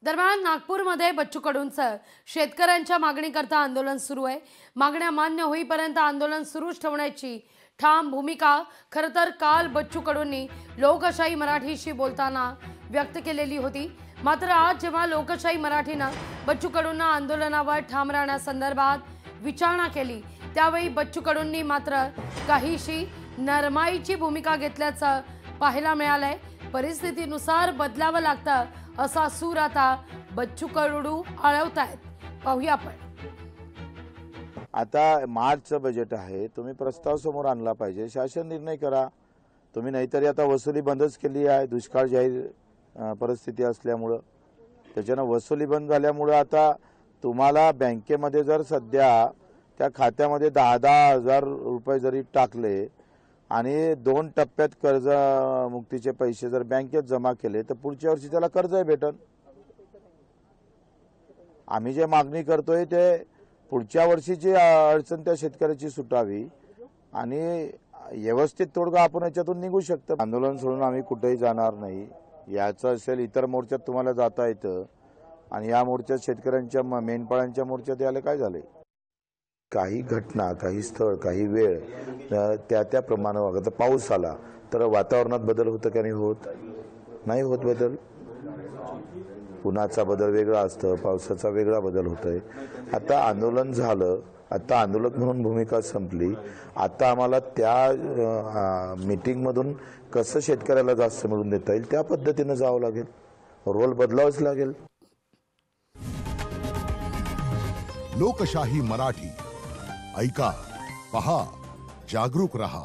दरम्यान नागपूरमध्ये बच्चू कडूंचं शेतकऱ्यांच्या मागणीकरता आंदोलन सुरू आहे। मागण्या मान्य होईपर्यंत आंदोलन सुरूच ठेवण्याची ठाम भूमिका खरं तर काल बच्चू कडूंनी लोकशाही मराठीशी बोलताना व्यक्त केलेली होती। मात्र आज जेव्हा लोकशाही मराठीनं बच्चू कडूंना आंदोलनावर ठाम राहण्यासंदर्भात विचारणा केली, त्यावेळी बच्चू कडूंनी मात्र काहीशी नरमाईची भूमिका घेतल्याचं पाहायला मिळालंय। परिस्थितीनुसार बदलावं लागतं असा सूर आता बच्चू कडू आळवतायत। पाहूया आपण। आता मार्चचं बजेट आहे, तुम्ही प्रस्ताव समोर आणला पाहिजे, शासन निर्णय करा तुम्ही, नाहीतरी आता वसुली बंदच केली आहे। दुष्काळ जाहीर परिस्थिती असल्यामुळे त्याच्यानं वसुली बंद झाल्यामुळे आता तुम्हाला बँकेमध्ये जर सध्या त्या खात्यामध्ये 10,000 रुपये जरी टाकले आणि 2 टप्प्यात कर्ज मुक्तीचे पैसे जर बँकेत जमा केले तर पुढच्या वर्षी त्याला कर्जही भेटल। आम्ही जे मागणी करतोय ते पुढच्या वर्षीची अडचण त्या शेतकऱ्याची सुटावी आणि व्यवस्थित तोडगा आपण याच्यातून निघू शकतो। आंदोलन सोडून आम्ही कुठेही जाणार नाही। याचं असेल इतर मोर्चात तुम्हाला जाता येतं आणि या मोर्चात शेतकऱ्यांच्या मेंढपाळांच्या मोर्चात याला काय झाले, काही घटना, काही स्थळ, काही वेळ त्या प्रमाणे वागत। पाऊस आला तर वातावरणात बदल होतं की नाही होत बदल। उन्हाचा बदल वेगळा असतो, पावसाचा वेगळा बदल होतोय। आता आंदोलन झालं, आता आंदोलक म्हणून भूमिका संपली। आता आम्हाला त्या मीटिंग मधून कसं शेतकऱ्याला जास्त मिळून देता येईल त्या पद्धतीने जावं लागेल, रोल बदलावच लागेल। लोकशाही मराठी ऐका, पहा, जागरूक रहा।